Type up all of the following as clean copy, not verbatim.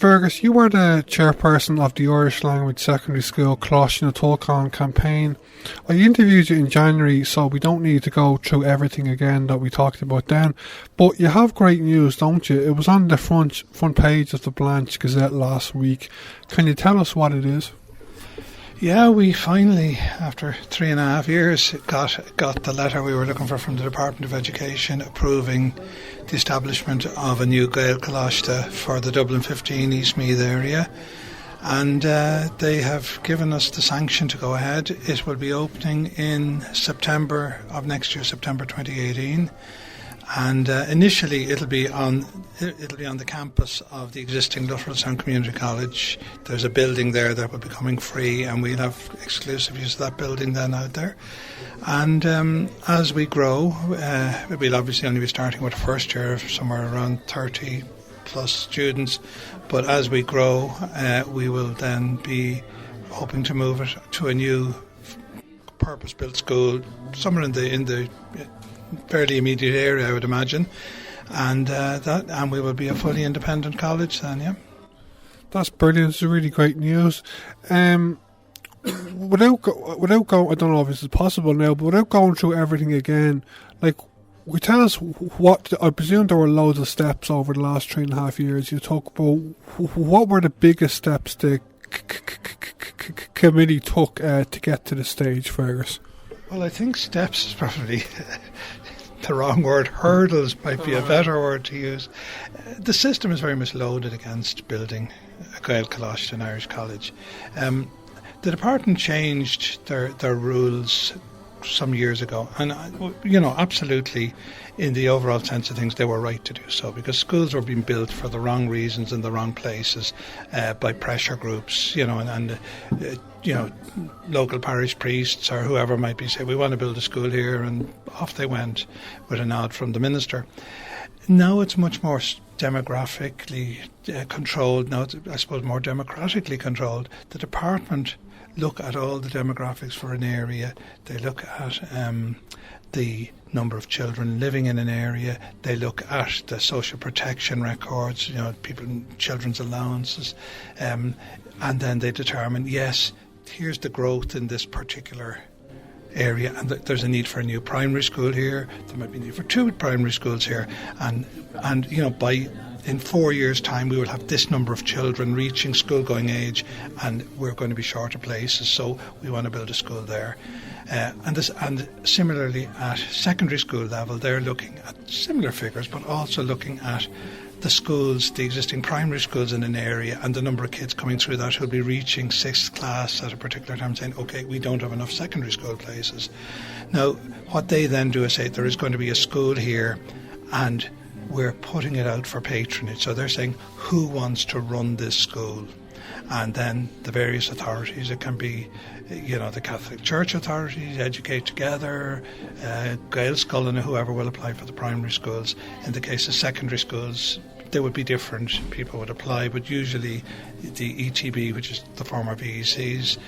Fergus, you were the chairperson of the Irish Language Secondary School Coláiste na Tulchann campaign. I interviewed you in January, so we don't need to go through everything again that we talked about then. But you have great news, don't you? It was on the front page of the Blanch Gazette last week. Can you tell us what it is? Yeah, we finally, after 3.5 years, got the letter we were looking for from the Department of Education approving the establishment of a new Gael Coláiste for the Dublin 15 East Meath area. And they have given us the sanction to go ahead. It will be opening in September of next year, September 2018. And initially it'll be on the campus of the existing Lotrail Community College. There's a building there that will be coming free, and we'll have exclusive use of that building then out there. And as we grow, we'll obviously only be starting with a first year of somewhere around 30 plus students, but as we grow, we will then be hoping to move it to a new purpose-built school somewhere in the fairly immediate area, I would imagine, and we will be a fully independent college then. Yeah, that's brilliant. It's really great news. Without going, I don't know if this is possible now, but without going through everything again, like, we tell us what, I presume there were loads of steps over the last 3.5 years you took, but what were the biggest steps the committee took to get to the stage, Fergus? Well, I think steps is probably the wrong word. Hurdles might be a better word to use. The system is very much loaded against building a Gael Coláiste in Irish College. The department changed their rules some years ago, and absolutely, in the overall sense of things, they were right to do so, because schools were being built for the wrong reasons in the wrong places by pressure groups, and local parish priests or whoever might be say, we want to build a school here, and off they went with a nod from the minister. Now it's much more demographically controlled. Now it's, I suppose, more democratically controlled. The department look at all the demographics for an area. They look at the number of children living in an area. They look at the social protection records, children's allowances, and then they determine, yes, here's the growth in this particular area, and there's a need for a new primary school here. There might be a need for 2 primary schools here, and in 4 years' time, we will have this number of children reaching school-going age, and we're going to be short of places, so we want to build a school there. And similarly, at secondary school level, they're looking at similar figures, but also looking at the schools, the existing primary schools in an area, and the number of kids coming through that who'll be reaching 6th class at a particular time, saying, OK, we don't have enough secondary school places. Now, what they then do is say there is going to be a school here, and we're putting it out for patronage. So they're saying, who wants to run this school? And then the various authorities, it can be, the Catholic Church authorities, Educate Together, Gaelscoil and whoever will apply for the primary schools. In the case of secondary schools, they would be different. People would apply, but usually the ETB, which is the former VECs,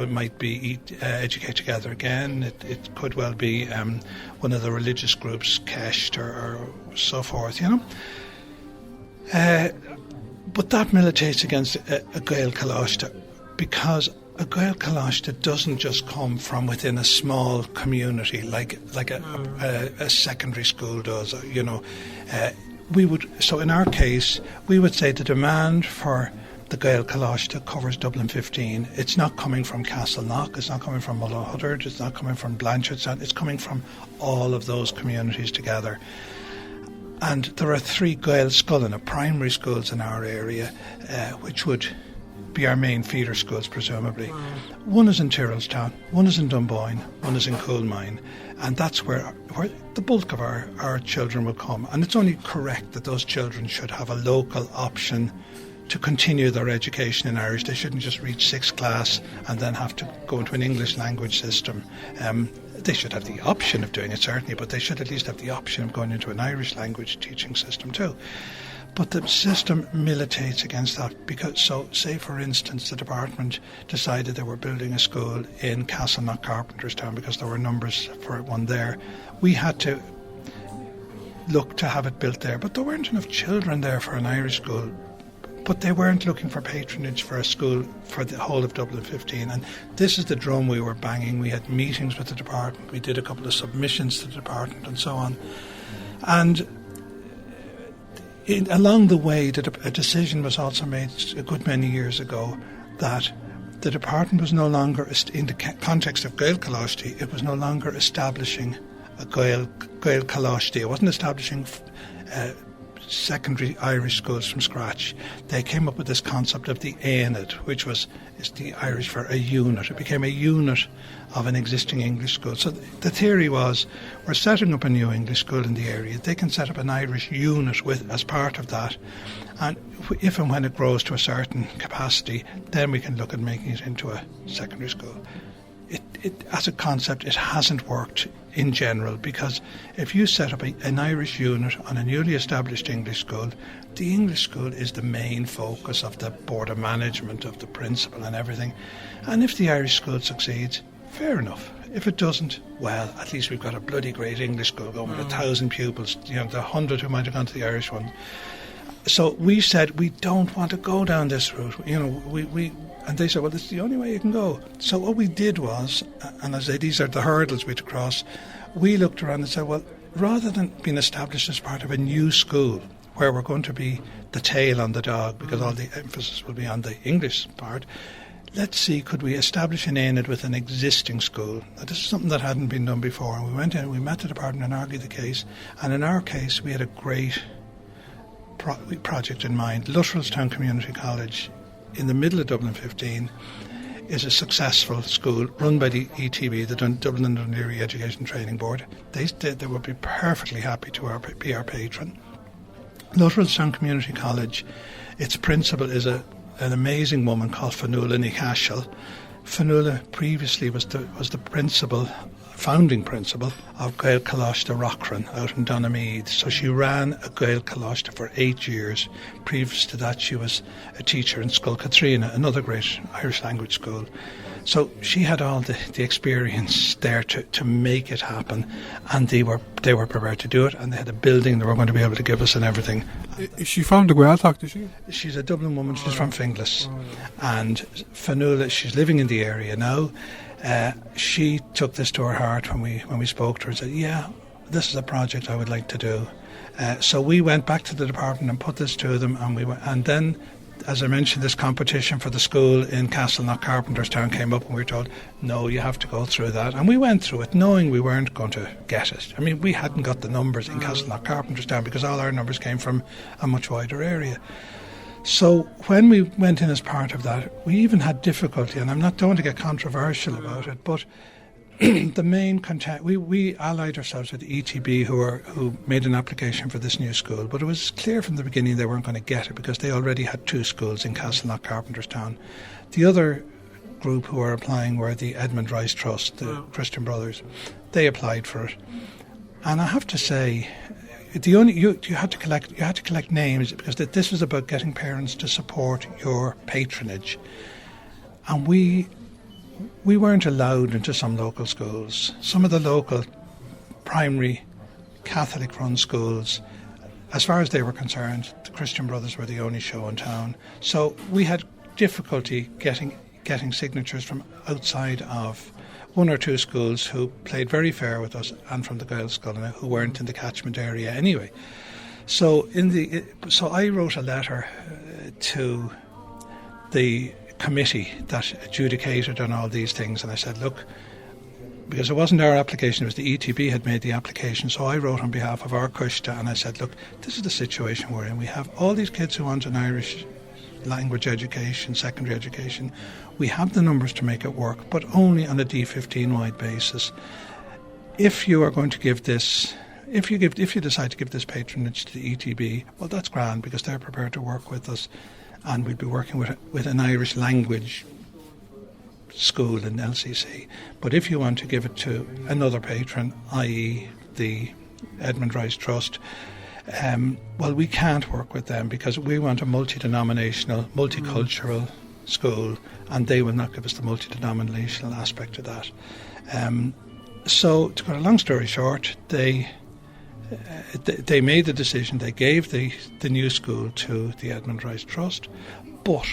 might be Educate Together again. It could well be one of the religious groups, Kesht or so forth, But that militates against a Gael Coláiste, because a Gael Coláiste doesn't just come from within a small community like a secondary school does, So in our case, we would say the demand for the Gael Coláiste covers Dublin 15. It's not coming from Castleknock, it's not coming from Mullach, it's not coming from Blanchardstown, it's coming from all of those communities together. And there are 3 Gaelscoil primary schools in our area, which would be our main feeder schools, presumably. One is in Tulchann, one is in Dunboyne, one is in Chuilinn, and that's where the bulk of our children will come. And it's only correct that those children should have a local option to continue their education in Irish. They shouldn't just reach 6th class and then have to go into an English language system. They should have the option of doing it, certainly, but they should at least have the option of going into an Irish language teaching system too. But the system militates against that, because, say for instance, the department decided they were building a school in Castleknock, Carpenterstown, because there were numbers for one there. We had to look to have it built there, but there weren't enough children there for an Irish school but they weren't looking for patronage for a school for the whole of Dublin 15. And this is the drum we were banging. We had meetings with the department. We did a couple of submissions to the department and so on. And along the way, a decision was also made a good many years ago that the department was no longer, in the context of Gael Coláiste, it was no longer establishing a Gael Coláiste. It wasn't establishing secondary Irish schools from scratch. They came up with this concept of the Eadrad, which is the Irish for a unit. It became a unit of an existing English school. So the theory was, we're setting up a new English school in the area. They can set up an Irish unit as part of that. And if and when it grows to a certain capacity, then we can look at making it into a secondary school. As a concept, it hasn't worked in general, because if you set up an Irish unit on a newly established English school, the English school is the main focus of the board of management, of the principal and everything. And if the Irish school succeeds, fair enough. If it doesn't, well, at least we've got a bloody great English school going with 1,000 pupils, the 100 who might have gone to the Irish one. So we said, we don't want to go down this route. And they said, well, this is the only way you can go. So what we did was, and I say these are the hurdles we had to cross, we looked around and said, well, rather than being established as part of a new school where we're going to be the tail on the dog, because all the emphasis will be on the English part, let's see, could we establish an Eadrad with an existing school? Now, this is something that hadn't been done before. And we went in, we met the department and argued the case. And in our case, we had a great project in mind. Lotrailstown Community College in the middle of Dublin 15 is a successful school run by the ETB, the Dublin and Dundee Education Training Board. They would be perfectly happy to be our patron. Lotrailstown Community College, its principal is an amazing woman called Fionnuala Ní Cashel. Fionnuala previously was the founding principal of Gael Coláiste Rockran out in Donamead. So she ran a Gael Coláiste for 8 years. Previous to that, she was a teacher in Scoil Oilibhéir, another great Irish language school. So she had all the experience there to make it happen, and they were prepared to do it, and they had a building they were going to be able to give us and everything. Is she from the Gaeltacht, is she? She's a Dublin woman. She's from Finglas. And Fionnuala, she's living in the area now. She took this to her heart when we spoke to her and said, yeah, this is a project I would like to do. So we went back to the department and put this to them, and then, as I mentioned, this competition for the school in Castleknock, Carpenterstown came up, and we were told, no, you have to go through that. And we went through it knowing we weren't going to get it. I mean, we hadn't got the numbers in Castleknock, Carpenterstown, because all our numbers came from a much wider area. So when we went in as part of that, we even had difficulty, and I'm not going to get controversial about it, but the main content, we allied ourselves with the ETB who made an application for this new school, but it was clear from the beginning they weren't going to get it because they already had 2 schools in Castleknock, Carpenterstown. The other group who were applying were the Edmund Rice Trust, the Christian Brothers. They applied for it, and I have to say, you had to collect names because this was about getting parents to support your patronage, and we weren't allowed into some local schools. Some of the local primary Catholic-run schools, as far as they were concerned, the Christian Brothers were the only show in town. So we had difficulty getting signatures from outside of 1 or 2 schools who played very fair with us, and from the Gaelscoil who weren't in the catchment area anyway. So I wrote a letter to the committee that adjudicated on all these things, and I said, look, because it wasn't our application, it was the ETB had made the application, so I wrote on behalf of our Cushta, and I said, look, this is the situation we're in. We have all these kids who want an Irish language education, secondary education. We have the numbers to make it work, but only on a D15 wide basis. If you are going to give this, if you decide to give this patronage to the ETB, well, that's grand, because they're prepared to work with us, and we'd be working with an Irish language school in LCC. But if you want to give it to another patron, i.e. the Edmund Rice Trust, well, we can't work with them because we want a multi-denominational, multicultural school, and they will not give us the multi-denominational aspect of that. So, to cut a long story short, they they made the decision. They gave the new school to the Edmund Rice Trust, but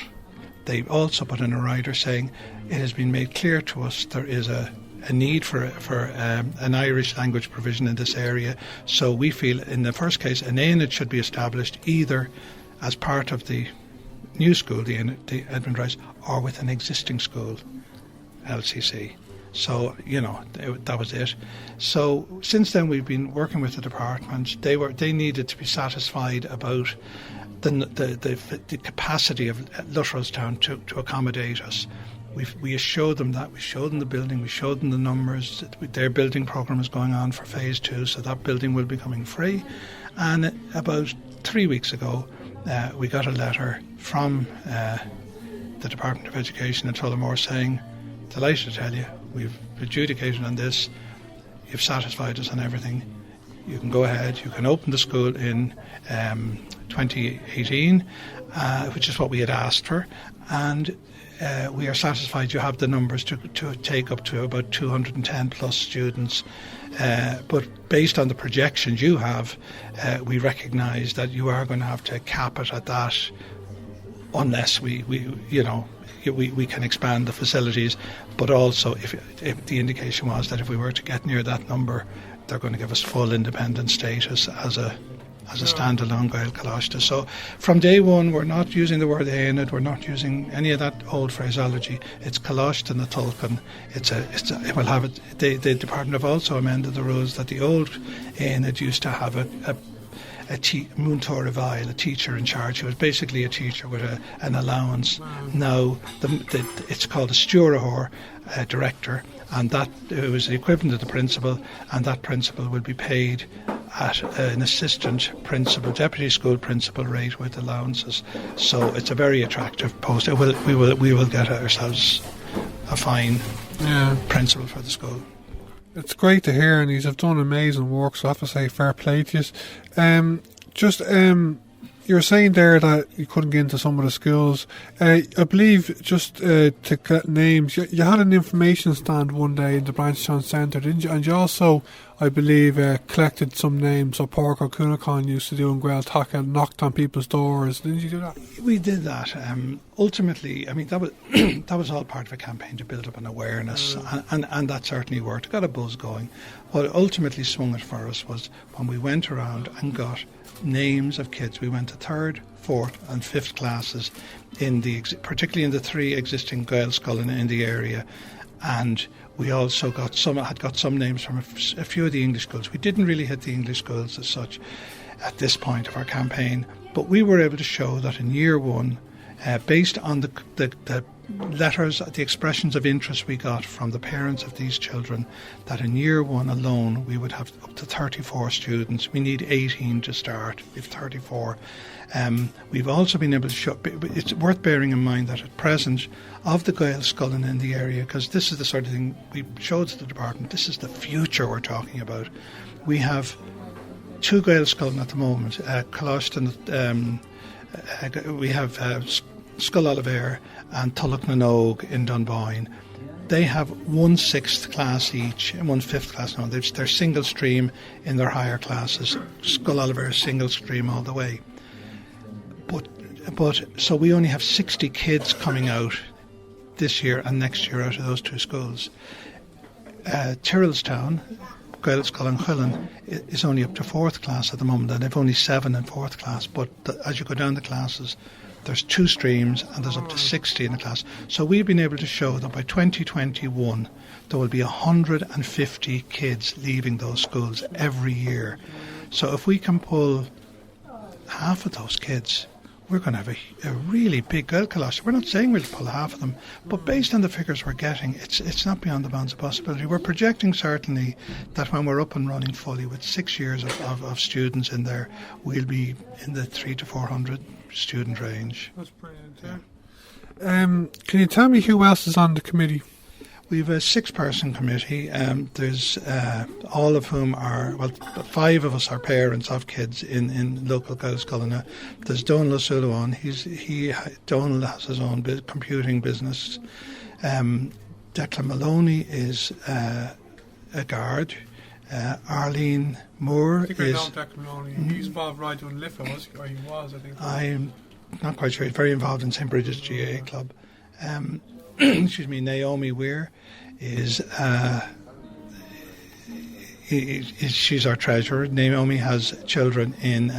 they also put in a rider saying it has been made clear to us there is a need for an Irish language provision in this area. So we feel in the first case an Éanad should be established either as part of the new school, the Edmund Rice, or with an existing school, LCC. So, that was it. So since then we've been working with the department. They needed to be satisfied about the capacity of Lotrailstown to accommodate us. We showed them that. We showed them the building. We showed them the numbers. Their building programme is going on for phase 2, so that building will be coming free. And about 3 weeks ago, we got a letter from the Department of Education in Tullamore saying, delighted to tell you, we've adjudicated on this. You've satisfied us on everything. You can go ahead. You can open the school in 2018, which is what we had asked for. And we are satisfied you have the numbers to take up to about 210 plus students. But based on the projections you have, we recognise that you are going to have to cap it at that unless we can expand the facilities. But also, if the indication was that if we were to get near that number, they're going to give us full independent status as a standalone Gael Coláiste. So from day one, we're not using the word Éanad, we're not using any of that old phraseology. It's Coláiste na Tulchann. It will have it. The department have also amended the rules that the old Éanad used to have a Muintóir Bhaile, a teacher in charge, who was basically a teacher with an allowance. Wow. Now it's called a Stúrthóir, director, and that it was the equivalent of the principal, and that principal will be paid at an assistant principal, deputy school principal rate with allowances. So it's a very attractive post. We will get ourselves a fine principal for the school. It's great to hear, and you've done amazing work, so I have to say fair play to you. You were saying there that you couldn't get into some of the schools. I believe, just to get names, you had an information stand one day in the Blanchardstown Centre, didn't you? And you also, I believe, collected some names of Páirc Cnucha used to do in Gaeltacha and knocked on people's doors. Didn't you do that? We did that. Ultimately, I mean, that was all part of a campaign to build up an awareness, and that certainly worked. It got a buzz going. What ultimately swung it for us was when we went around and got names of kids. We went to 3rd, 4th and 5th classes, particularly in the 3 existing Gaelscoil in the area, and we also got some names from a few of the English schools. We didn't really hit the English schools as such at this point of our campaign, but we were able to show that in year 1, based on the letters, the expressions of interest we got from the parents of these children, that in year 1 alone we would have up to 34 students. We need 18 to start. We have 34. We've also been able to show, it's worth bearing in mind that at present, of the Gaelscoil in the area, because this is the sort of thing we showed to the department, this is the future we're talking about. We have 2 Gaelscoil at the moment, Coláiste, we have Scoil Oilibhéir and Tulchann in Dunboyne. They have 1 6th class each and 1 5th class. No, they're single stream in their higher classes. Scoil Oilibhéir is single stream all the way. But so we only have 60 kids coming out this year and next year out of those 2 schools. Tyrrellstown, Gaelscoil and Chuilinn, is only up to 4th class at the moment, and they've only 7 in 4th class. But as you go down the classes, there's 2 streams and there's up to 60 in a class. So we've been able to show that by 2021 there will be 150 kids leaving those schools every year. So if we can pull half of those kids, we're going to have a really big Gael Coláiste. We're not saying we'll pull half of them, but based on the figures we're getting, it's not beyond the bounds of possibility. We're projecting certainly that when we're up and running fully with 6 years of students in there, we'll be in the 300 to 400 student range. That's brilliant, yeah. Can you tell me who else is on the committee? We have a 6-person committee. There's all of whom are, 5 of us are parents of kids in local Gaelscoil. There's Donal O'Sullivan. Donal has his own computing business. Declan Maloney is a guard. Arlene Moore I think I is... know that only. He's involved in Raidió le Fergus, or he was, I think. I'm not quite sure. He's very involved in St. Bridget's GAA Club. Excuse me, Naomi Weir is... she's our treasurer. Naomi has children in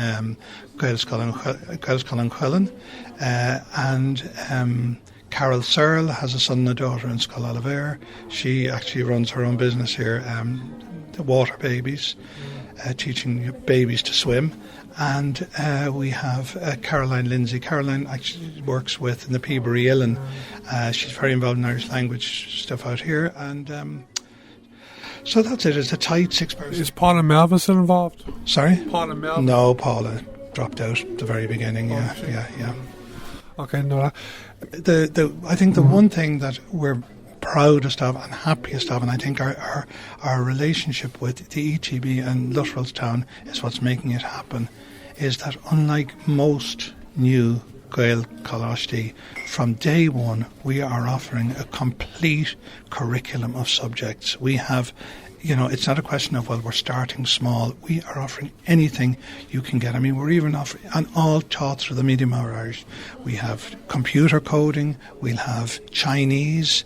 Gaelscoil Chuilinn, and Carol Searle has a son and a daughter in Scoil Oilibhéir. She actually runs her own business here, the Water Babies, teaching babies to swim. And we have Caroline Lindsay. Caroline actually works with in the Peabury Illan. She's very involved in Irish language stuff out here, and so that's it. It's a tight 6-person. Is Paula Melvin still involved? Sorry? Paula Melvin? No, Paula dropped out at the very beginning. Yeah. Okay, no. I think the one thing that we're proudest of and happiest of, and I think our relationship with the ETB and Lotrailstown is what's making it happen, is that unlike most new Gael Coláiste, from day one we are offering a complete curriculum of subjects. We have, it's not a question of, well, we're starting small. We are offering anything you can get. I mean, we're even offering, and all taught through the medium of Irish. We have computer coding, we'll have Chinese,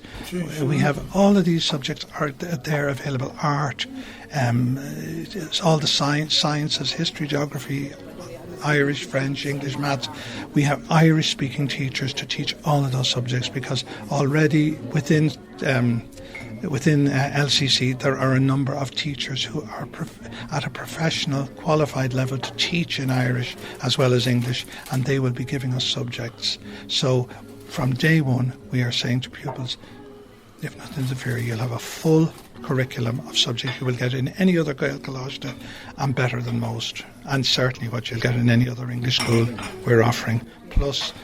we have all of these subjects are there available. Art, it's all the sciences, history, geography, Irish, French, English, maths. We have Irish-speaking teachers to teach all of those subjects, because already within LCC there are a number of teachers who are at a professional, qualified level to teach in Irish as well as English, and they will be giving us subjects. So from day one we are saying to pupils, if nothing's inferior, you'll have a full curriculum of subjects you will get in any other Gael Coláiste, and better than most, and certainly what you'll get in any other English school we're offering. Plus,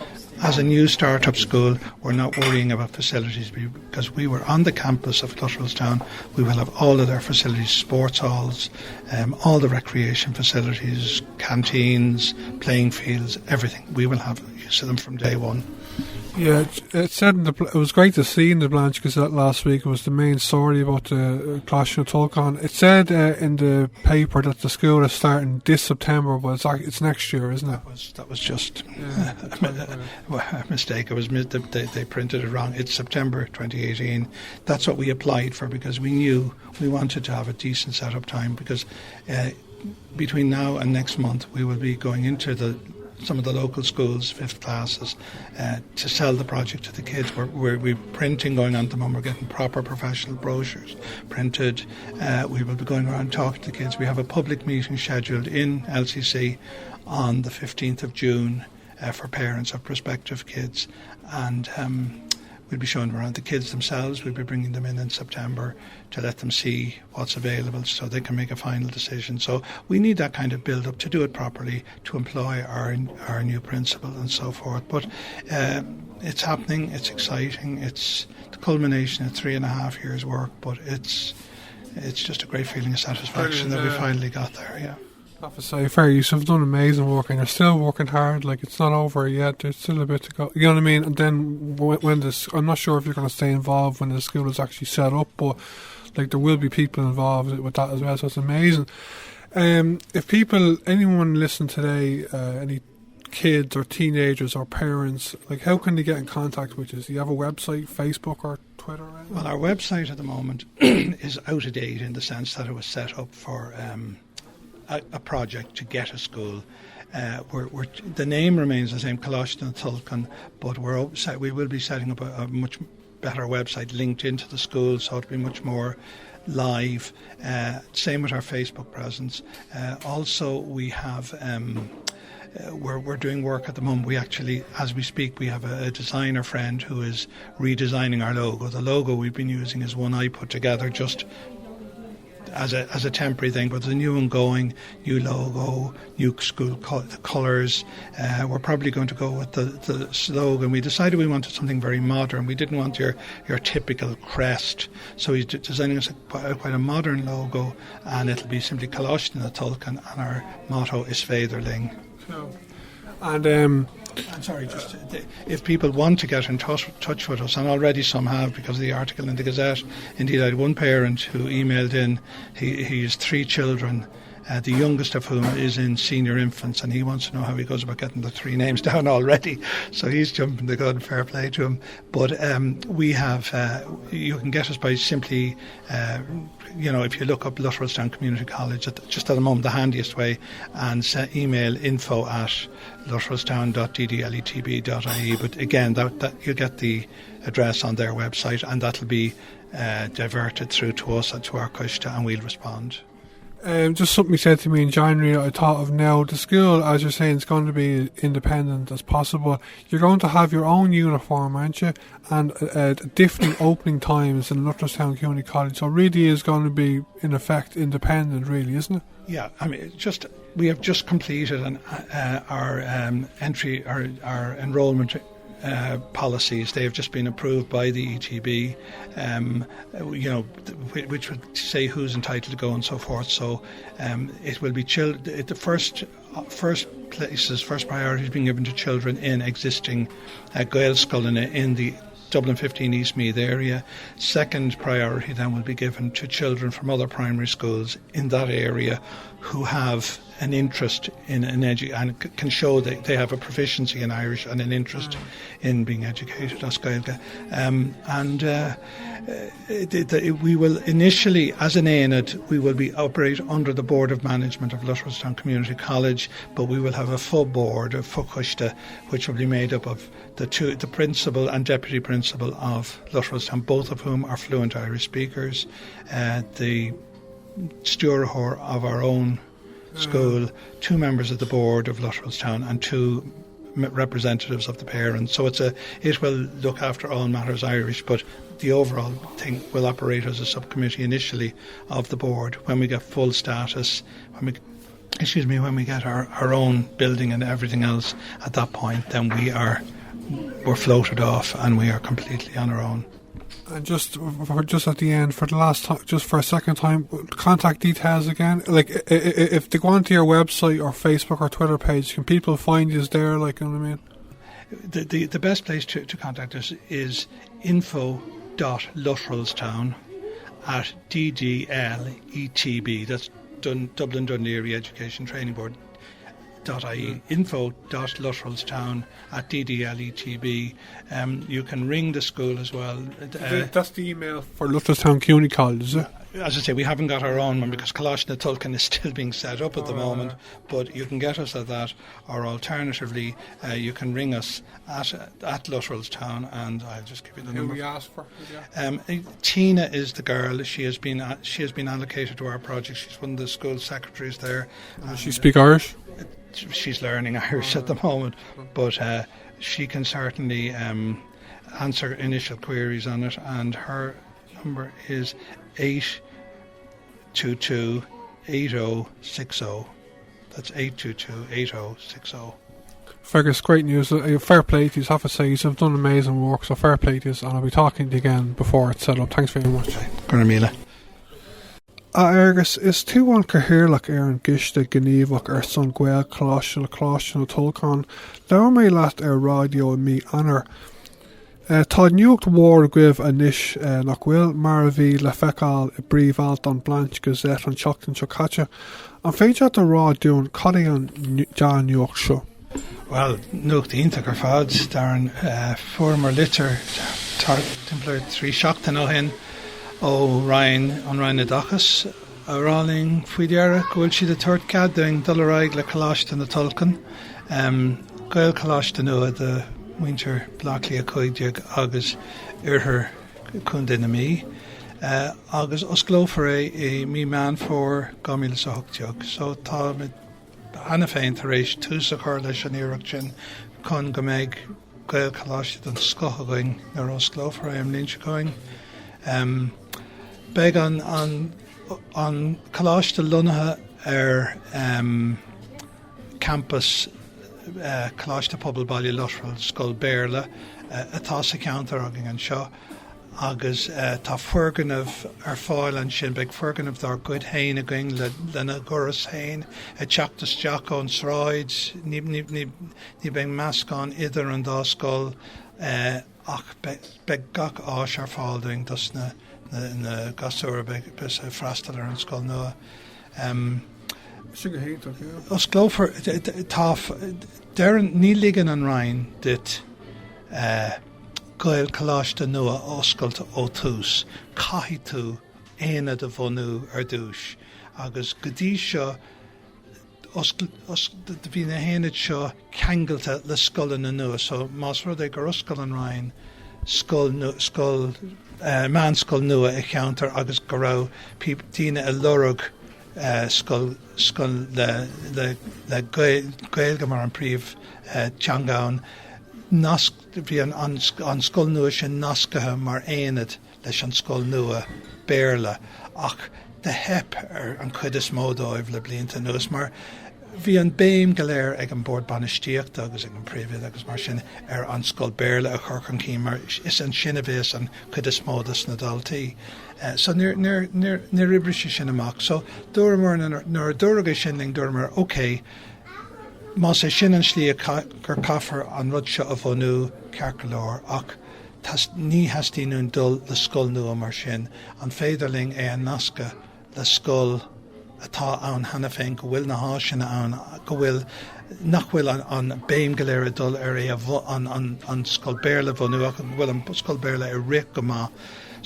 as a new start-up school, we're not worrying about facilities, because we were on the campus of Lotrailstown. We will have all of their facilities, sports halls, all the recreation facilities, canteens, playing fields, everything. We will have use of them from day one. Yeah, it said it was great to see in the Blanche Gazette last week. It was the main story about the Coláiste Tulchann. It said in the paper that the school is starting this September, but it's next year, isn't it? That was just a mistake. It was they printed it wrong. It's September 2018. That's what we applied for, because we knew we wanted to have a decent setup time, because between now and next month we will be going into some of the local schools, 5th classes, to sell the project to the kids. We're printing going on at the moment. We're getting proper professional brochures printed. We will be going around talking to the kids. We have a public meeting scheduled in LCC on the 15th of June for parents of prospective kids, and we'll be showing around the kids themselves. We'll be bringing them in September to let them see what's available so they can make a final decision. So we need that kind of build-up to do it properly, to employ our new principal and so forth. But it's happening, it's exciting, it's the culmination of 3.5 years' work, but it's just a great feeling of satisfaction that we finally got there, yeah. I have to say, fair use. You've done amazing work, and you're still working hard. Like, it's not over yet. There's still a bit to go. You know what I mean? And then when this, I'm not sure if you're going to stay involved when the school is actually set up, but like there will be people involved with that as well. So it's amazing. If anyone listen today, any kids or teenagers or parents, like how can they get in contact with you? Do you have a website, Facebook or Twitter? Well, our website at the moment is out of date in the sense that it was set up for a project to get a school. The name remains the same, Coláiste Tulchann, but we will be setting up a much better website linked into the school, so it'll be much more live. Same with our Facebook presence. Also, we have we're doing work at the moment. We actually, as we speak, we have a designer friend who is redesigning our logo. The logo we've been using is one I put together just as a temporary thing, but the new and going, new logo, new school colours. We're probably going to go with the slogan. We decided we wanted something very modern. We didn't want your typical crest, so he's designing us quite a modern logo, and it'll be simply Coláiste Tulchann, and our motto is Féidirling. Cool. And I'm sorry, if people want to get in touch with us, and already some have because of the article in the Gazette. Indeed, I had one parent who emailed in. He has 3 children, the youngest of whom is in senior infants, and he wants to know how he goes about getting the 3 names down already. So he's jumping the gun, fair play to him. But we have, you can get us by simply, if you look up Lutterellstown Community College, just at the moment the handiest way, and email info@lutterellstown.ddletb.ie. But again, that you'll get the address on their website, and that'll be diverted through to us and to our Coláiste, and we'll respond. Just something you said to me in January, I thought of now. The school, as you're saying, is going to be independent as possible. You're going to have your own uniform, aren't you? And different opening times in Lutterellstown Community College. So it really is going to be, in effect, independent, really, isn't it? Yeah, I mean, we have just completed our enrolment policies. They have just been approved by the ETB, which would say who's entitled to go and so forth. So it will be the first priority is being given to children in existing Gaelscoil in the Dublin 15 East Meath area. Second priority then will be given to children from other primary schools in that area who have an interest in and can show that they have a proficiency in Irish and an interest in being educated as Gaeilge. We will initially, as an Eadrad, we will be operate under the Board of Management of Lutterellstown Community College, but we will have a full board of Coláiste, which will be made up of the principal and deputy principal of Lutterellstown, both of whom are fluent Irish speakers, the steward of our own school, 2 members of the board of Lutterellstown, and 2 representatives of the parents. So it will look after all matters Irish, but the overall thing will operate as a subcommittee initially of the board. When we get full status, when we get our own building and everything else, at that point, then we're floated off and we are completely on our own. And just at the end, for the last time, just for a second time, contact details again. Like, if they go onto your website or Facebook or Twitter page, can people find you there? Like, you know what I mean? The best place to contact us is info.lutterellstown@ddletb. That's Dublin Dún Laoghaire Education Training Board. .ie, info.lutterellstown@ddletb. You can ring the school as well. That's the email for Lutterellstown Community College, is it? As I say, we haven't got our own one because Coláiste na Tulchann is still being set up at the moment, but you can get us at that, or alternatively, you can ring us at Lutterellstown, and I'll just give you the number. Who we ask for? Tina is the girl. She has been allocated to our project. She's one of the school secretaries there. Does she speak Irish? She's learning Irish at the moment, but she can certainly answer initial queries on it, and her number is 822-8060. That's 822-8060. Fergus, great news. Fair play to you, have to say. You've done amazing work, so fair play to you, and I'll be talking to you again before it's set up. Thanks very much. Gurmila. Agus is Tuan Cahirlach an Giste Gníomhach son Gaeilge Coláiste le Tulchann. Leir mé leat Raidió mí anar. Tá nuacht mhór guibh a níis nach bhfuil mar a bhí le feiceáil I bríomháilt an Blanch Gazette an teachtain seo caite. An féidir a Raidiún cad an dean nuacht seo. Well, nuacht ionach ar fad dar an former litter timpplair 3 seachtain ó hin. Ryan na dachas ráling faoi deara gohfuil siad a tuairt cading Lotrail le Coláiste na Tulchann. Gael Coláiste nua de Winter Blackley a Coideag agus Irthar Cundin na mí. Agus osglófar I mí man for gomil sa hocteog. So tá mit anna féin tar éis tús a chur leis an iirecht sin chun go méid Gael Coláiste an scoth going nar osglófar am líonse going. Beg an Coláiste lonathe campus Coláiste Pobal Baile Lotrail Scoil Oilibhéir atá sa counter agin an seo, agus tá fuirganmh ar fáil an sin beag fuirganmh dar good hain a going lena goras hain teachtas Jack ón sráid ní beag meascán idir an dá scoil ach beag gach áis ar fáil doing dus na gasúra beag bes freastal ar an scoil nua. Os glófar tá dearan ní ligan an rain dit Gael Coláiste nua oscailte ó tús caithfidh tú éine de bhunú ar dúis agus go dtí seo bhí na héanaid seo ceangailte le scoil na nua so más rud é gur oscail an rain meán scoil nua i cheantar agus go raibh daoine a lorug scoil le Gaeilge mar an príomh teangáin bhí an scoil nua sin nascathe mar éanaid leis an scoil nua Béarla ach de hep ar an chuid is módóibh le blianta nuas mar bhí an béim go léir ag an bord banistíocht agus ag an príomhid agus mar sin ar an scoil Béarla a chur an cí mar is an sinna bhés an chuid is módas na daltaí. So níor ribrise sin amach so dúramar nar dúraga sin ling dúramar OK má sé sin an slí gur caithfar an rud seo a bhunú cearcolóir ach ní hastíún dul le scoil nua mar sin an féidirling é an nasca le scoil atá ann hena féin go bhfuil na háisina ann go bhfuil nach bhfuil an béim go léir dul ar é an scoil Béarla bhunú ach bhfuil an scoil Béarla ar ric go má.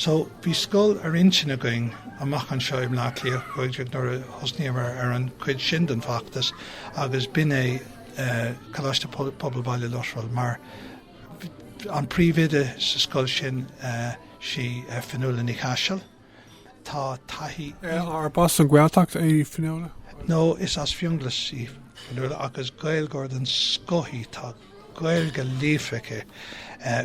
So bhí scoil ar insin a going amach an seo imláchlíoch chuideag nuair a thosníomar ar an chuid sin den factas agus bin é Coláiste pobl Baile Lotrail mar an príomhide sa scoil sin si fionúla ní Caisil tá taithí ar bas an gcuilteacht é fionúla? No, is as fionglas í fionúla agus Gaeilgeoir an scothí tá Gaeilge le Fergus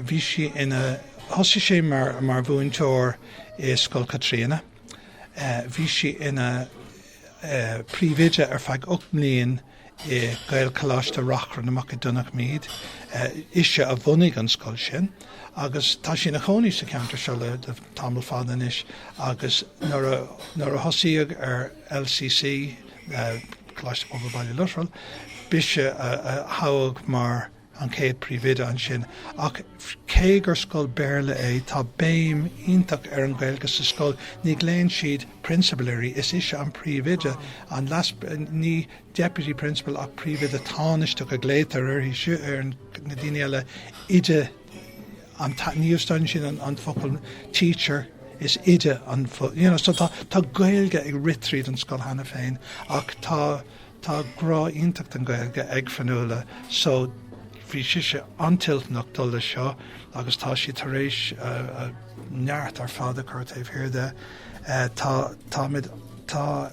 bhí si ina thosaigh sé mar bhuain teoir i Scoil Catríona. Bhí si ina príomhide ar feadh 8 mbliain i Gael Coláiste rachran amach i Donnach míad ise a bhunaigh an scoil sin agus tá sin na choní sa ceantar seo le de tamil fádan is agus nuair a thosaíodh ar LCC Coláiste pobl Baile Lotrail bise a thabhadh mar an céad príomhide an sin ach cé gur scoil Béarla é tá béim iontach ar an Gaeilge sa scoil ní gléann siad principalary is an príomhide an ní deputy principal ach príomhide táisteach a gléitar ar siú ar na daoine eile ide an níomhstain sin an focail teacher is ide an so tá Gaeilge ag ritríd an scoil hena féin ach tá grá iontacht an Gaeilge ag fanúla so bhí siise an Tulchann dul le seo agus tá si tar éis neart ar fád a chuir taobh hirdde tá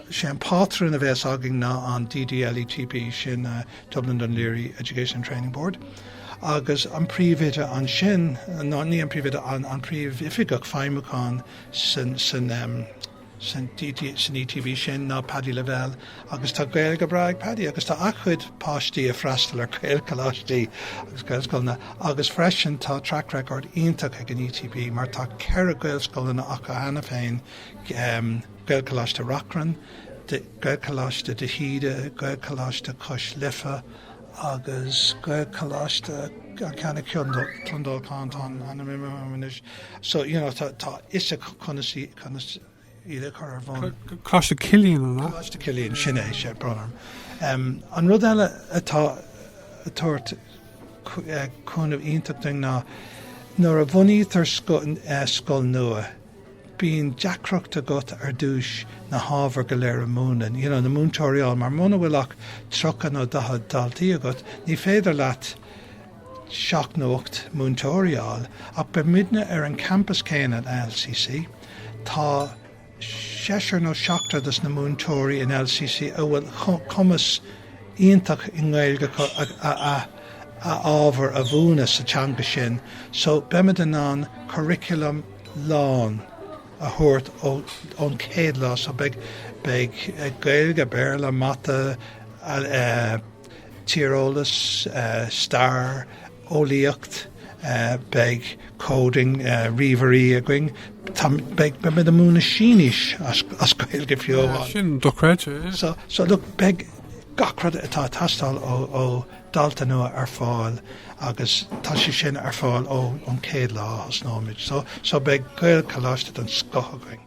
sé an pátran a bheits agin ná an DDLETP sin Dublin Dún Laoghaire Education Training Board agus an príomhide an sin ní an príomhide an príomh ifigach feimmeáin san ETV sin ná Paddy Level agus tá Gaeilge braig Paddy agus tá achuid páistí a freastal ar Gael Coláiste agus Gaelscoilna agus freisin tá track record iontach ag an ETB mar tá ceithre Gaelscoilna ach a hena féin Gael Coláiste rachran Gael Coláiste de Híde Gael Coláiste Caisleán agus Gael Coláiste ceanna Clondal Cántán an imimeis so tá is a conaí iad chur bhain Coláiste Chuilinn Coláiste Chuilinn sin é sé bronarm an rud eile atá tuairt chunamh iontach ná nuair a bhunaítear scoil nua bíonn deacreacht agat ar dúis na hábhar go léir a múnan na múntóireáil mar muna bhfuilach trochan ó daltaí agat ní féidir leat seachnócht múntóireáil ach be midne ar an campus céine an LCC tá séisiir nó seachtradas na múntóirí in LCC a bhfuil chumas iontach in Gaeilge a ábhar a bhúna sa teanga sin so beimiid an curriculum lán a thuirt ón céad lá so beag Gaeilge Béarla mata tíreolalas star ólíocht beg coding, riverí a going, beg be the Mhuin sínis as Gaeilge fiúháil. Sin do creide. So look, beg gacrad atá tastal ó dalta nua ar fáil, agus tá sé sin ar fáil ó an céad lá as nóid. So beg Gael Coláiste an scoth going.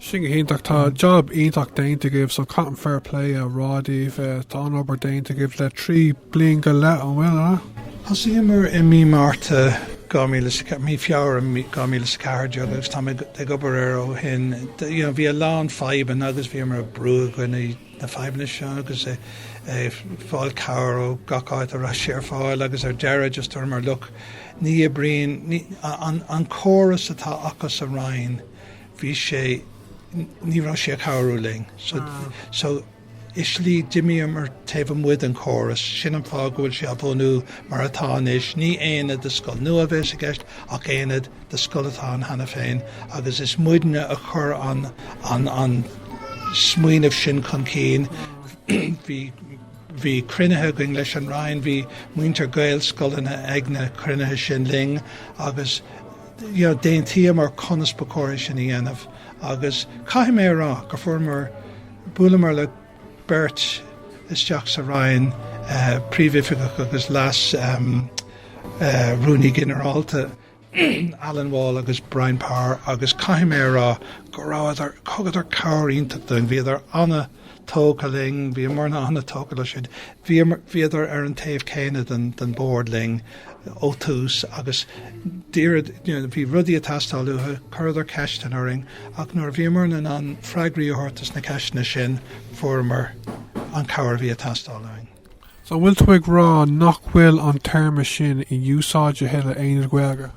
Sin híntaach tá job ítach dainte give so cotton fair play a Raidió tá an obair dainte give le 3 blian go le an bhfuil Has immer in mí Marta mí fiar gámíle sa cardio agus tá ag obair ó hin bhí a lán faiban agus bhí mar a brú gine na faibanna seo agus fáil cabhar ó gacáid a ra sé ar fáil agus ar deire just mar look ní a bríon an chóras atá achas a rain bhí sé ní ra sé cabharú ling so Islí Jimmy mar taobh muid an chóras sin an fágúil sé abhónú mar atáis ní éad de scoil nua bheith a gceist ach éad de scoil atá hena féin agus is muidne a chur an smuoinemh sin chun cín hí crunethe going leis an rain hí muintear Gaelscoiline agna crunethe sin ling agus déontaí mar conas bacóir sin í dhéanamh agus caiim mé rá go fuair bualamar le Bert isteach sa Ryan príomhifigach agus las Rooney Generalta Alan Wall agus Brian Parr agus caiim mé rá go rád cogad ar cabhar iontacht doin bhí ar anna tócaling bhí mar na anna tóca siad bhí ar an taobh céine den bordling ó tús agus bhí rudí a tastáilúthe chuir ceistan oring ach nuair bhí mar an freigraí hortas na ceisna sin formar an cabhar bhí a tastáiling. So bhfuil tú ag rá nach bhfuil an terma sin I úsáide heile aonad Gaeilge?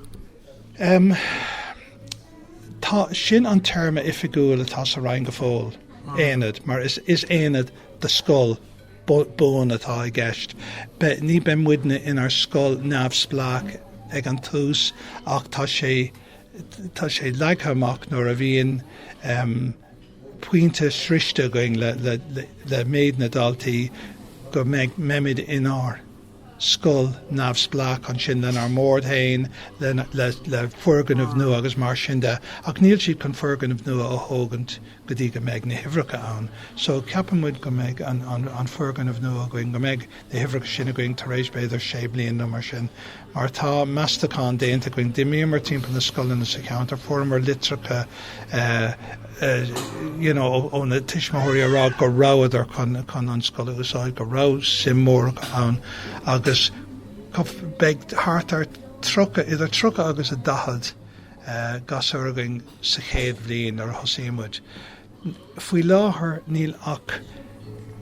Tá sin an terma ifigúil atá sa rain go fóil éanad mar is éanad de scoil bón atá I gceist. Ní ben muidne in ar scoil neamhsplach ag an tús ach tá sé leagthamach nuair a bhíon puinte sriste going le méid na daltaí go memid in our scoil neamhsplach an sin den ar mórdhain le furgan of nua agus mar sin de ach níl siad chun furgan of nua ó thógant go dtí go méid na hifreacha ann. So ceapan muid go méid an furgan of nua going go méid na hifreacha sin a going tar éis beidir sé bliain nó mar sin. Mar tá meastachán déanta going dimí mar timp na scoilin sa counter formar litracha ó na tiismóirí ará go ráidir chun an scoil úsáid go rá simmór ann agus beag Hartaigh idir trucha agus a dahad gasar going sa chéad bliain ar thosaíonn. Faoi láthair níl ach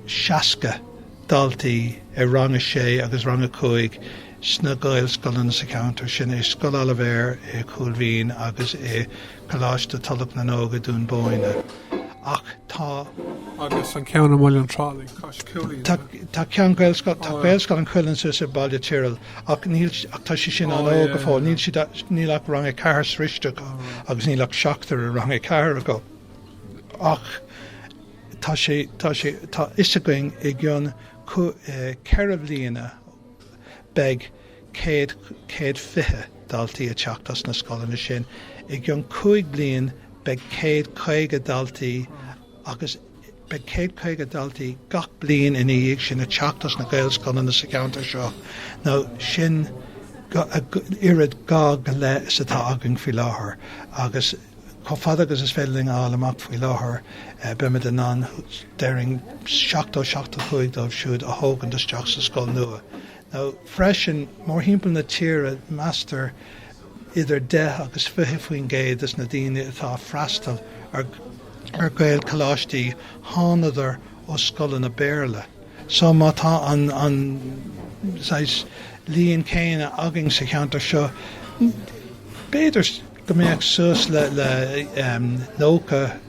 seasca daltaí I rang a sé agus rang a cúig sna Gaelscoiline sa counter sin Scoil Oilibhéir Chuilinn agus Coláiste Thulach na nóga dún bóine. Ach tá agus an ceanna maill an trálaí tá cean Gaelscoil an Chuilinn sa Baile tíreal ach tá sé sin an óga fáil níl ach rang a ceathar sriste agus níl ach seachtar a rang a ceathar go ach tá is a going I gceann ceithre bliana beg céad fiche daltaí a teachtas na scoilina sin I gceann 5 bliain beg céad caige daltaí agus beg céad caige daltaí gach bliain in íag sin a teachtas na Gaelscoilina sa counter seo. Now sin irid gá go le is atá agan faoi láthair agus Có fad agus is féiling álamach faoi láthair bimid an an déiring 7-8 dóibh siúd a thógan isteach sa scoil nua. Now freisin mór himpeall na tíre meastar idir 10 agus 20 faoin géad is na daoine atá freastal ar Gael Coláiste hánadar ó scoilin na Baile. So má tá an líon céine agin sa cheantar seo béidir go méid suas le nócha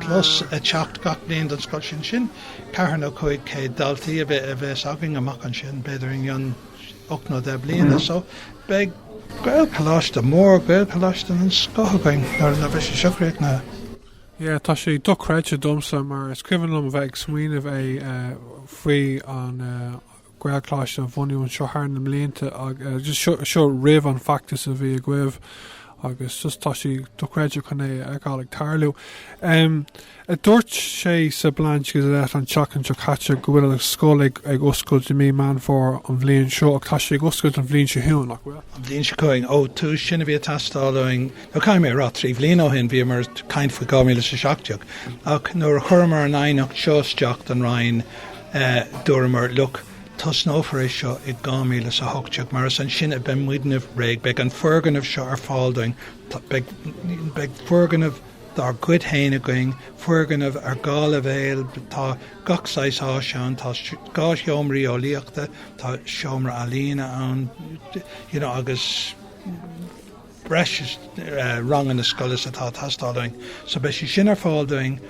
plus a teacht gach bliain don scoil sin ceathair nó 5 céad daltaí a bheith agin amach an sin beidir in gceann 8-10 bliana. So beag Gael Coláiste mór Gael Coláiste an scothagain ar le bheith sé seachréic na. Tá sé do creide domsa mar scríbhann am bheith ag smaoinemh faoi an Gaelscoil an bhuniú an seo thar na mblianta just seo rih an factus a bhí a gcuibh agus just tá sí do chuidir chun é ag tarlú. Dúirt sé sa Blanch gus an teachan seo caite go bhfuil scoil ag oscail de mí man for an bhliain seo ag tá sé ag oscail an bhliain se hiún nach bhfuil. An bhliain se chuing tú sinna bhí tastáing nó caiim mé rá trí bhliain ó hin bhí mar caiint fa 2017 ach nuair a chuirmar an aonach seosteach an rain dúramar look tos nófar is seo I 2018 mar an sin a ben muidenmh réig beag an ferganmh seo ar fáildoing beag ferganmh dar good héine going ferganmh ar gála bhéil tá gachsáis áseán tá gá seomraí ó líochta tá seomra alína an agus breis rangan na scolas atá tastáing so be si sin ar fáildoing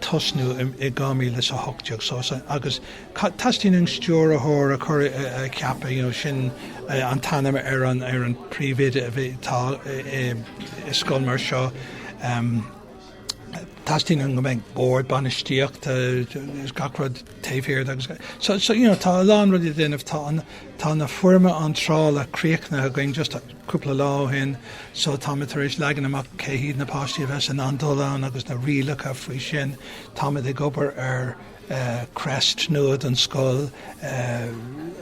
tosnú I 2018 so agus tastín stúr a chur a ceappa sin an tanam ar an príomhide a bhí tá scoil mar seo tastín go méid board banistíocht gacrad taobhhéir agus so tá lán rudí déanamh tá na forma an trála críochna a going just a cúpla lá hin so tá tar éis legan amach céhíad na páistí bheits an andolán agus na rialacha faoi sin tá ag gobar ar crest nuad an scoil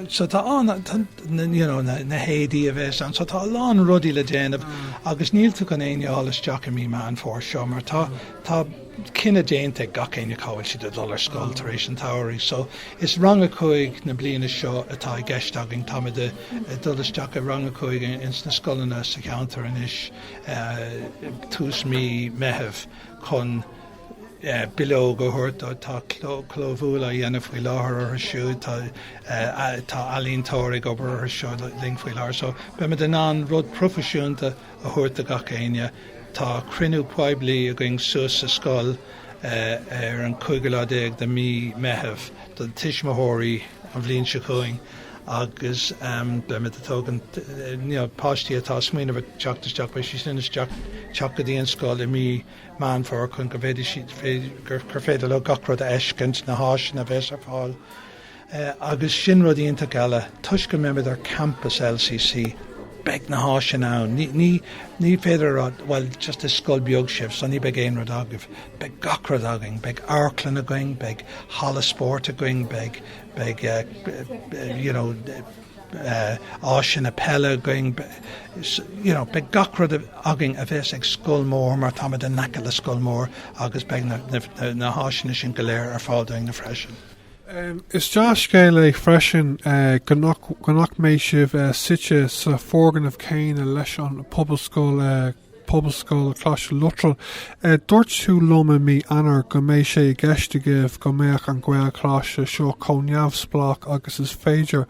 so tá na héadí a bheits an so tá lán rudí le déanamh agus níl tú gan éolas Jack a mí man fór seo mar tá cinna déanta gach éine cáil si de dollar scoil tar éis an tairí so is rang a chuig na bliana seo atá I gceistagin tá de dolas Jack a rang a chuig ins na scoilna sa counter inis tús mí mehebh chun below go hurt tá clóhúla dhéanamh faoi láthair ar siú tá alíntóirí go ar seo ling faoi láthair so be me den an rud profisiúnta a thuirt a gach éine tá crinú poiblí a going suas a scoil ar an 15 de mí mehebh don tiismothirí an bhliain se chuing agus be me tógan páistí atá smaoineh teachtasteach bei si sinna teach go dtíon scoil I mí man for chun go bhéidir si gur féidir le gacrad a eiscint na háis na bheits ar fáil agus sin rud ionta gaile tuis go mé ar campus LCC beag na háisin ann ní féidir well just is scoil beag sibh so ní beag éon rud agah beag gacrad aging beag airclan a going beag hala sport a going beag áisin a pelle going beag gacrad aging a bheits ag scoil mór mar tá de naca le scoil mór agus beag na háisina sin go léir ar fáildoing na freisin. Is Josh Gaeilge freisin gonach méid sibh site sa fórgan céin a leis an poblascóil Claisleán Lotrail. Dúirt tú loma mí anar go méid sé gceistigh go méach an Gael Claise seo comneamhsplach agus is féidir.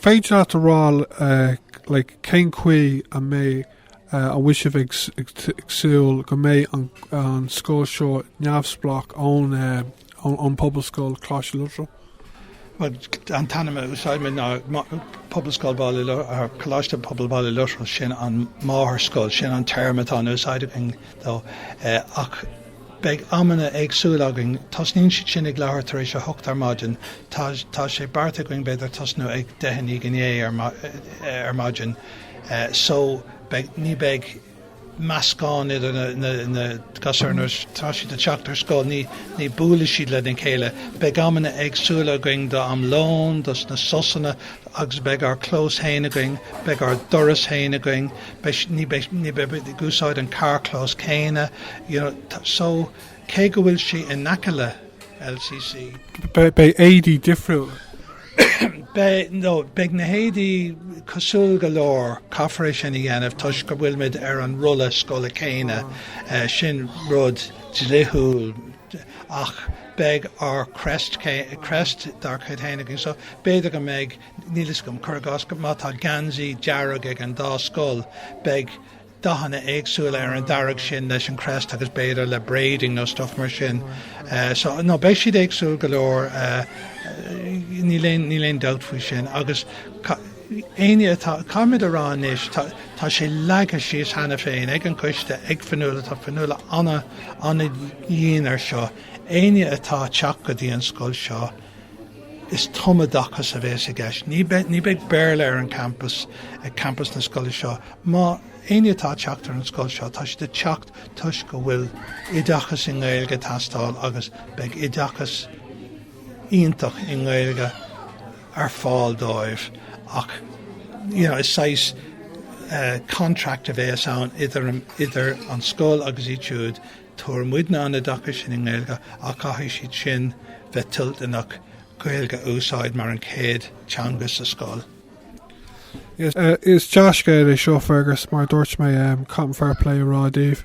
Féidir at a rá cén chuí a mé a bhuiisih agsúil go méid an scóil seo neamhsplach ón poblascóil Claisleán Lotrail. Well, an tanama úsáidme ná poblascóil Baile ar Coláiste Baile Lotrail sin an máthair scoil sin an termatá úsáiding dó ach beag amana agsúlaging tasnín sin ag leabhar tar éis a hocht ar maidin tá sé barta going beidir tasnú ag dehanní gné ar maidin so ní beag meascán na gasarnas tá si de teachtar scoil ní búla siad le den chéile beag amana agsúla going do am lón dos na sosanna agus beag ar clós héine going beag ar doras héine going ní be gúsáid an car clós céine so cé go bhfuil si in naca LCC Bei éidí difriúil beag na héadí cosúil go leor caithfar sin I dhéanamh tuis go bhfuil mid ar an rula scoil céine sin rud dlithúil ach beag ar crest dar chuidhéine so béidir go méid nílas gom chuirgás go mátá gansaí dearag ag an dá scoil beag dahanana éagsúil ar an darag sin leis an crest agus béidir le braiding nó stuff mar sin so nó beidh siad éagsúil go leor ní léon doubt faoi sin agus aine atá caiimiid arán is tá sé leagadh síos hena féin ag an coiste ag fanúla tá fanúla anna dhéanaar seo aine atá teach go dtí an scoil seo is tomadachas a bheits a gceist. Ní beidh Baile ar an campus na scoil seo má aine atá teachtar an scoil seo tá si de teacht tuis go bhfuil iadachas in Gaeilge tastáil agus beidh iadachas iontach in Gaeilge ar fáil dóibh ach is sais contract a bheits ann idir an scoil agus ítiúd tuair muidna an iadachas sin in Gaeilge ach caithfidh siad sin bheith tiltánach Gaeilge úsáid mar an céad teangas a scoil. Yes, is Gaeilge le Fergus mar dúirt mé come fair play Raidió.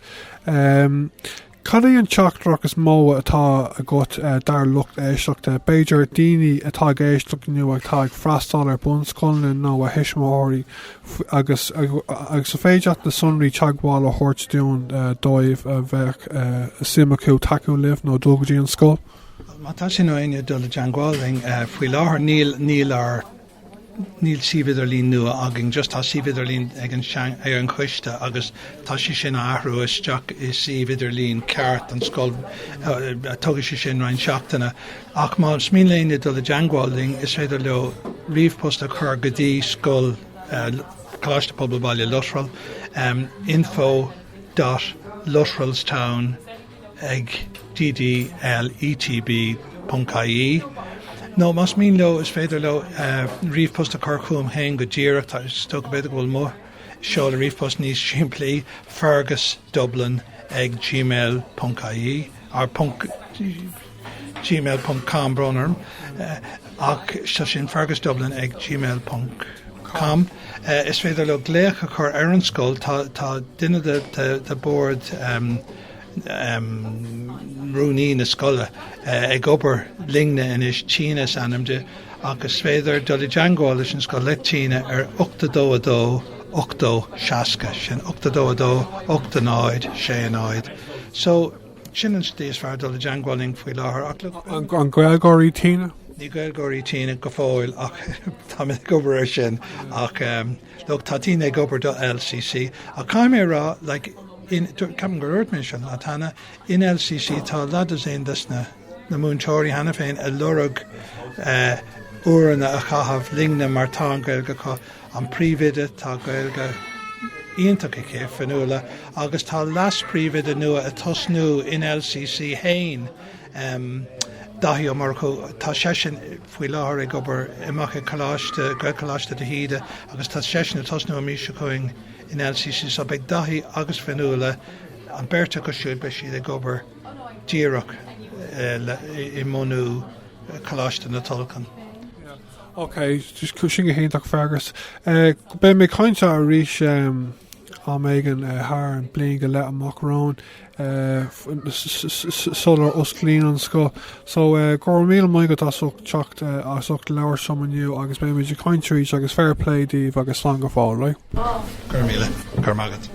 Cad é an teachtar agus mó atá a gut dar lucht éisteachta Beidir daoine atá géisteach nua atá ag freastáil ar bunscoilinn nó a hisismóirí agus a féideach na sunraí teagháil a Hartaigh dóibh a bheith simachú takeú libh nó dulgadtí an scoil. Má tá sin aine dul deangáiling faoi láthair níl sividirlín nua agin just tá sividirlín ag an chuiste agus tá si sin ahrú isteach is sividirlín ceart an scoil tugadh si sin rain seachtainna ach má smíléine dul deangáiling is féidir le riomhpost a chur go dtí scoil Coláiste Pobal Baile Lotrail info.lotrailstown ag ddletb.ie No, mas mín lo is féidir lo riomhpost a chur hain go ddíireach tá sto go beidir bhfuil mo seo le riomhpost níos siimplí Fergus Dublin ag gmail.ie ar gmail.com bronarm ach sin Fergus Dublin ag gmail.com is féidir lo gléach a chur ar an scoil tá duine de board rúní na scoile ag obair lingne inis tínas animde agus féidir dul deangáil sin scoil le tíine ar 822 8 sin 822 8 9 so sin an stíos fear dul deangáiling faoi láthair an gailgóirí tíine? Ní gailgóirí tíine go fáil ach tá mé gobar sin ach le tá tíine ag obair do LCC a caiim rá Captain Gerard mentioned Latana in LCC tá ladas ein dasna na Mhuin hana féin a lorug uranna a chahabh lingna mar tá Gaeilge có an príomhide tá Gaeilge iontach ché fanúla agus tá las príomhide nua a tosnú in LCC hain dahí mar tá sesin faoi láthair ag obair imach Coláiste Coláiste de híide agus tá sesin a tosnú a míse chuing in LCC so beag dahí agus fanúla an berta go siúd be siad ag obair díreach I mónú Coláiste na Tulchann. Ok, just sin go héintach Fergus. Be mé cainte a rís á mégan thar an blian go le amach rán solar Cliain an sco. So go mí mai go asach teacht asach leabhar somaniu agus be méidir cainte rís agus fair play díobh agus slán go fáil, right? Gur míle, gur magad.